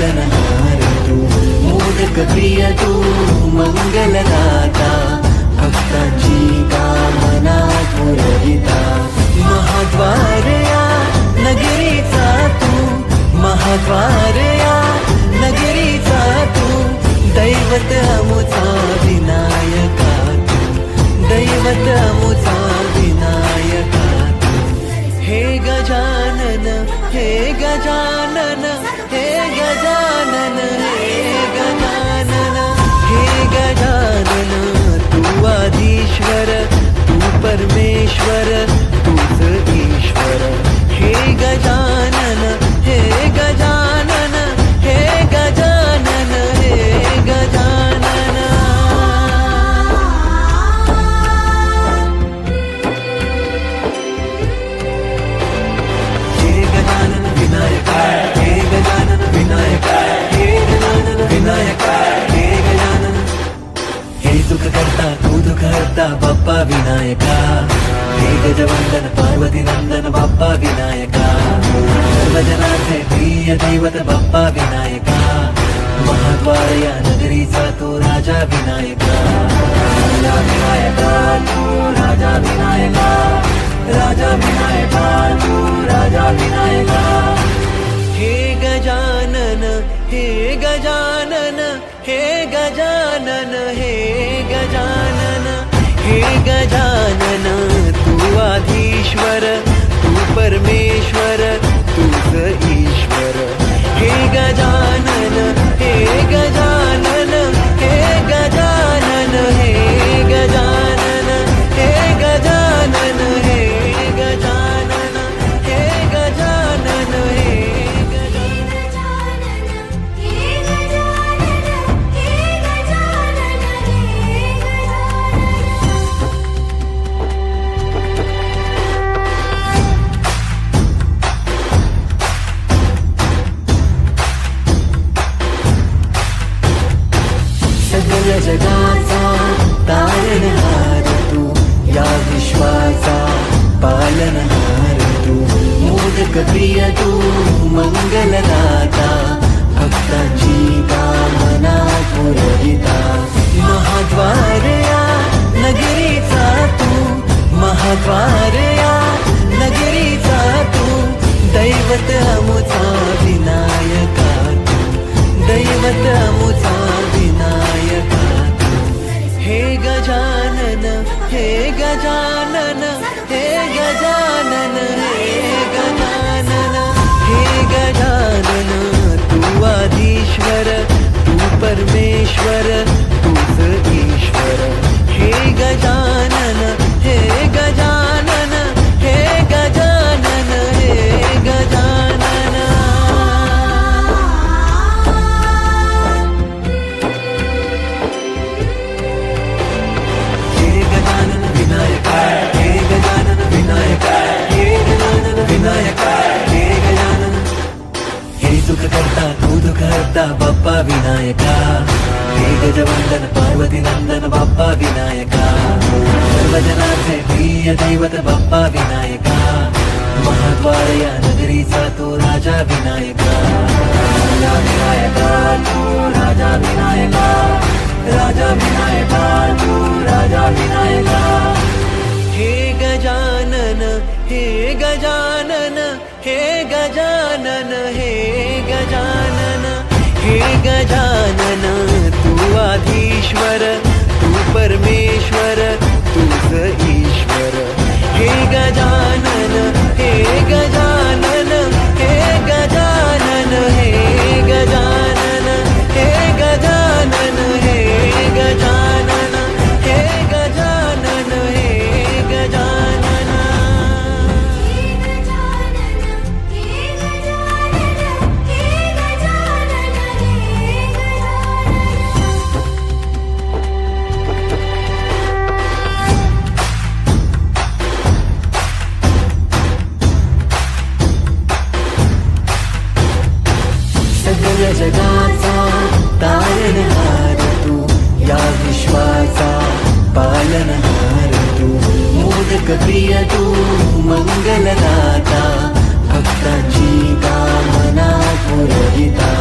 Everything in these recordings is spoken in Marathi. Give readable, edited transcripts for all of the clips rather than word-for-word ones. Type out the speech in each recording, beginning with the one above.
पालनहार तू, मोदक प्रिय तू, मंगलदाता, भक्तांची कामना पुरविता. महाद्वार या नगरीचा तू, महाद्वार या नगरीचा तू, दैवत अमुचा विनायका तू, दैवत अमुचा विनायका तू. हे गजानन, हे गजानन, हे गजानन, हे गजानन, हे गजानन. तू आधीश्वर, तू परमेश्वर, तूच ईश्वर. हे गजानन, हे गजानन, हे गजानन, हे गजानन. हे गजानन विनायका, हे गजानन विनायका, हे गजानन विनायका, हे गजानन. हे सुख करता तू दुःख हरता बाप्पा विनायका. हे गजवंदन पार्वती नंदन बाप्पा विनायका. सर्वजनाचे प्रिय दैवत बाप्पा विनायका. महाद्वार या नगरीचा तो राजा विनायका. राजा विनायका तू, राजा विनायका, राजा विनायका तू, राजा विनायका. हे गजानन, हे गजानन, हे गजानन, हे गजानन, हे गजानन. तू आधीश्वर, तू परमेश्वर, तूच ईश्वर. हे गजानन, हे गजानन, हे गजानन, हे गजानन, हे गजानन, हे गजानन, हे गजानन, हे सगळ्या जगाचा तारणहार तू, या विश्वाचा पालनहार तू, मोदक प्रिय तू, मंगलदाता, भक्तांची कामना पुरविता. महाद्वार या नगरीचा तू, महाद्वार या नगरीचा तू, दैवत अमुचा विनायका तू, दैवत अमुचा विनायका तू. हे गजानन, हे गजानन, हे गजानन, हे गजानन, हे गजानन. तू आधीश्वर, तू परमेश्वर, तूच ईश्वर. हे गजानन, हे गजानन, हे गजानन, हे गजानन. हे गजानन विनायका, हे गजानन विनायका, हे गजानन विनायका, हे गजानन. हे सुख करता तू दुःख हरता बाप्पा विनायका. हे गजवंदन पार्वती नंदन बाप्पा विनायका. सर्वजनाचे प्रिय दैवत बाप्पा विनायका. महाद्वार या नगरीचा तो राजा विनायका. राजा विनायका तू, राजा विनायका, राजा विनायका तू, राजा विनायका. हे गजानन, हे गजानन, हे गजानन, हे गजानन, हे गजानन. तू आधीश्वर, तू परमेश्वर, तूच ईश्वर. हे गजानन, हे गजानन, हे गजानन, हे गजानन, हे गजानन, हे गजानन, हे गजानन, हे गजानन. सगळ्या जगाचा तारणहार तू, या विश्वाचा पालनहार तू, मोदक प्रिय तू, मंगलदाता, भक्तांची कामना पुरविता.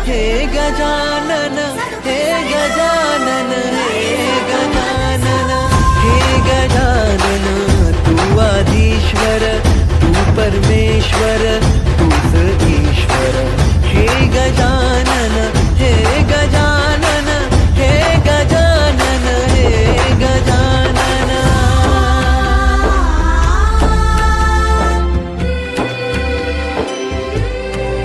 हे गजानन हे गजानन हे गजानन हे गजानन तू आधीश्वर तू परमेश्वर तूच ईश्वर हे गजानन हे गजानन हे गजानन हे गजानन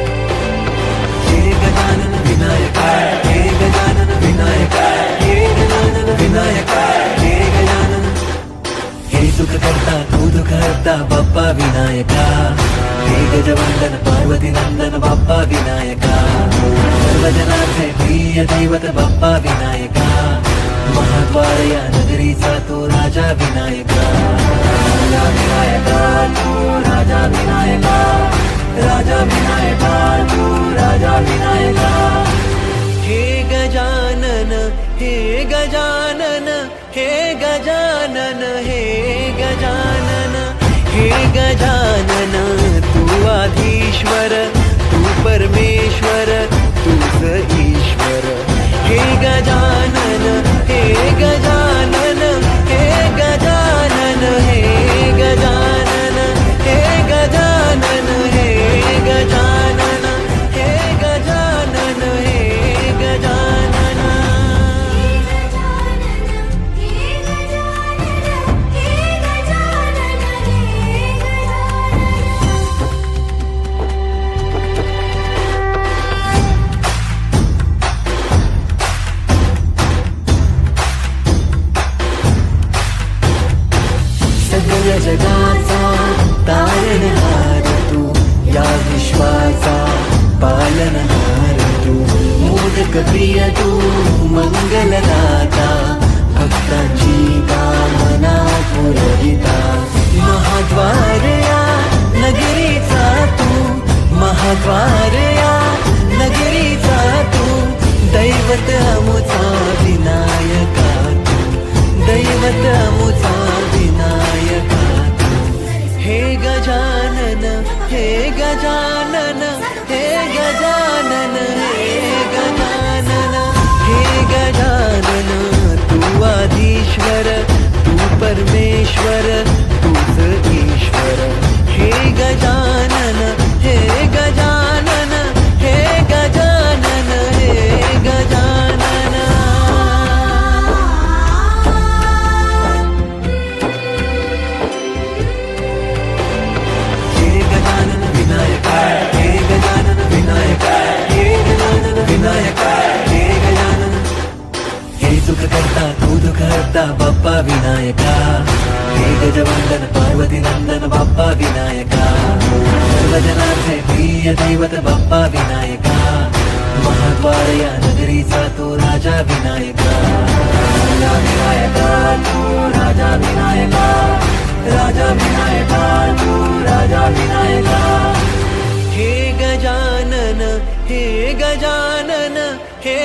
हे गजानन विनायक हे गजानन विनायक हे गजानन विनायक हे गजानन हे सुख करता तू दुःख हरता बाप्पा विनायका हे गजवंदन पार्वती नंदन बाप्पा विनायका सर्वजनांचे प्रिय दैवत बाप्पा विनायका महाद्वार या नगरीचा तो राजा विनायका राजा विनायका तू राजा विनायका राजा विनायका तू राजा विनायका हे गजानन हे गजानन हे गजानन हे गजानन हे गजानन तू आधीश्वर तू परमेश्वर तूच ईश्वर हे गजानन हे गजानन हे गजानन हे गजानन हे गजानन हे गजानन हे गजानन हे गजानन सगळ्या जगाचा तारणहार तू या विश्वाचा पालनहार तू मोदक प्रिय तू मंगलदाता भक्तांची कामना पुरविता महाद्वार या नगरीचा तू महाद्वार या नगरीचा तू दैवत अमुचा विनायका तू दैवत अमुचा विनायका हे गजानन हे गजानन हे गजानन हे गजानन हे गजानन तू आधीश्वर तू परमेश्वर तूच ईश्वर हे गजानन हे गजानन हे गजानन हे गजानन हे गजानन विनायक हे गजानन विनायक हे गजानन विनायक हे गजानन हे सुख करता तू दुःख हरता बाप्पा विनायका हे गजवंदन पार्वती नंदन बाप्पा विनायका सर्वजनांचे प्रिय दैवत बाप्पा विनायका महाद्वार या नगरीचा तो राजा विनायका राजा विनायका तू राजा विनायका राजा विनायका तू राजा विनायका हे गजानन हे गजानन हे